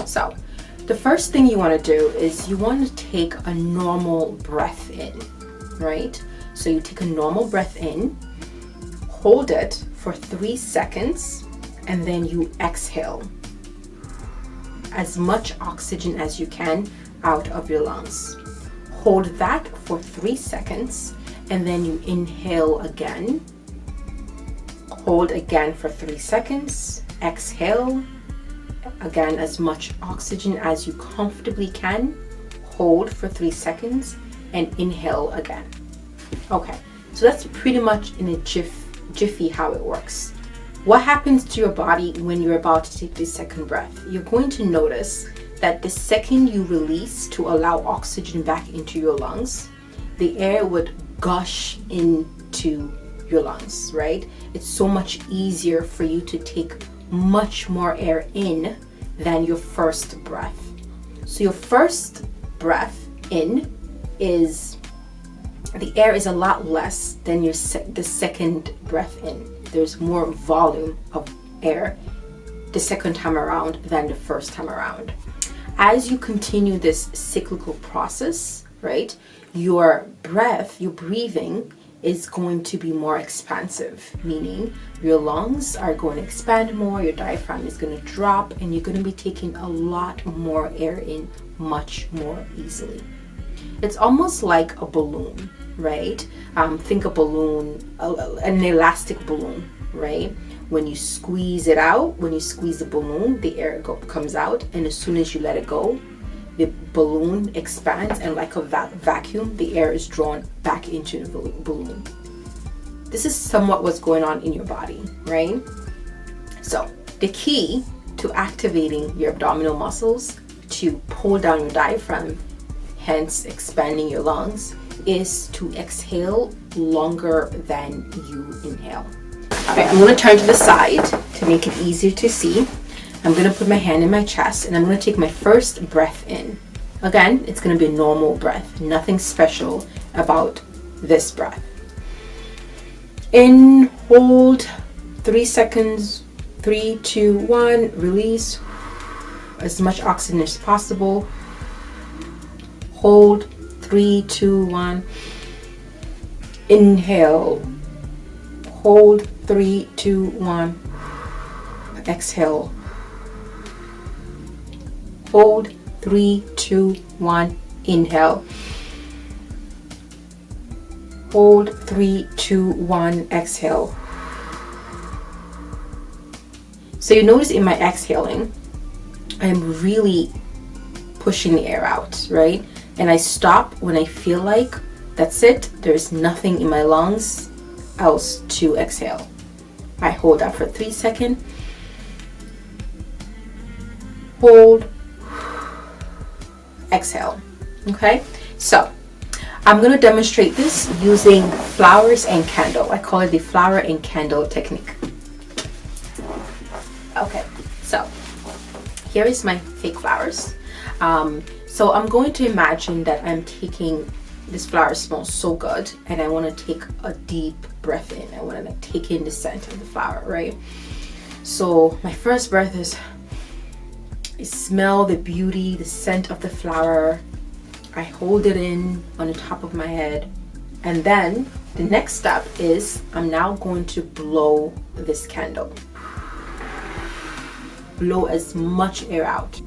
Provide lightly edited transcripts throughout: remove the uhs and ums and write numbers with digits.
So the first thing you want to do is you want to take a normal breath in, right? So you take a normal breath in, hold it for 3 seconds, and then you exhale as much oxygen as you can out of your lungs. Hold that for 3 seconds, and then you inhale again. Hold again for 3 seconds, exhale again as much oxygen as you comfortably can, hold for 3 seconds, and inhale again. Okay, so that's pretty much in a jiffy how it works. What happens to your body when you're about to take the second breath? You're going to notice that the second you release to allow oxygen back into your lungs, the air would gush into your lungs, right? It's so much easier for you to take much more air in than your first breath. So your first breath in is, the air is a lot less than the second breath in. There's more volume of air the second time around than the first time around. As you continue this cyclical process, right, your breath, your breathing is going to be more expansive, meaning your lungs are going to expand more, your diaphragm is going to drop, and you're going to be taking a lot more air in much more easily. It's almost like a balloon, right? Think a balloon, an elastic balloon, right? When you squeeze it out, when you squeeze the balloon, the air comes out, and as soon as you let it go, the balloon expands, and like a vacuum, the air is drawn back into the balloon. This is somewhat what's going on in your body, right? So the key to activating your abdominal muscles to pull down your diaphragm, hence expanding your lungs, is to exhale longer than you inhale. All right, I'm going to turn to the side to make it easier to see. I'm going to put my hand in my chest, and I'm going to take my first breath in. Again, it's going to be a normal breath. Nothing special about this breath. In, hold, 3 seconds, 3, 2, 1, release as much oxygen as possible. Hold, 3, 2, 1. Inhale. Hold, 3, 2, 1. Exhale. Hold, 3, 2, 1. Inhale. Hold, 3, 2, 1. Exhale. So you notice in my exhaling, I'm really pushing the air out, right? And I stop when I feel like that's it. There's nothing in my lungs else to exhale. I hold that for 3 seconds. Hold. Exhale. Okay, so I'm going to demonstrate this using flowers and candle. I call it the flower and candle technique. Okay, so here is my fake flowers. So I'm going to imagine that I'm taking, this flower smells so good, and I want to take a deep breath in. I want to like take in the scent of the flower, right? So my first breath is, I smell the beauty, the scent of the flower. I hold it in on the top of my head. And then the next step is I'm now going to blow this candle. Blow as much air out.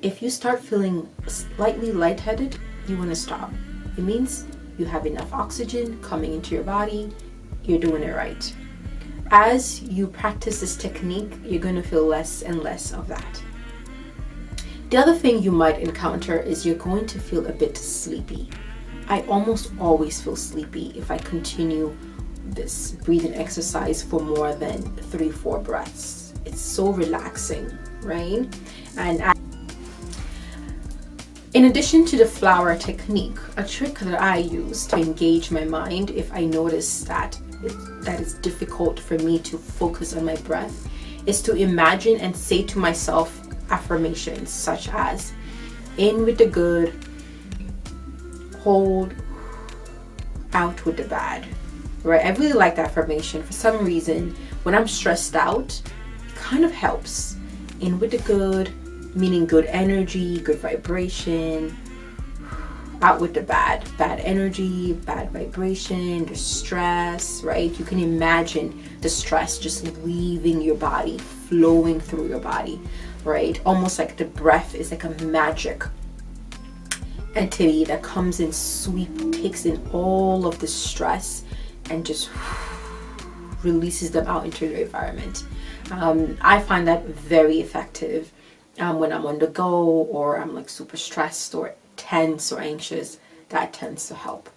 If you start feeling slightly lightheaded, you want to stop. It means you have enough oxygen coming into your body. You're doing it right. As you practice this technique, you're going to feel less and less of that. The other thing you might encounter is you're going to feel a bit sleepy. I almost always feel sleepy if I continue this breathing exercise for more than 3-4 breaths. It's so relaxing, right? And in addition to the flower technique, a trick that I use to engage my mind if I notice that it's difficult for me to focus on my breath is to imagine and say to myself affirmations such as, in with the good, hold, out with the bad, right? I really like that affirmation. For some reason, when I'm stressed out, it kind of helps. In with the good, meaning good energy, good vibration. Out with the bad energy, bad vibration, the stress, right? You can imagine the stress just leaving your body, flowing through your body, right? Almost like the breath is like a magic entity that comes in, takes in all of the stress and just releases them out into the environment. I find that very effective when I'm on the go, or I'm like super stressed or tense or anxious. That tends to help.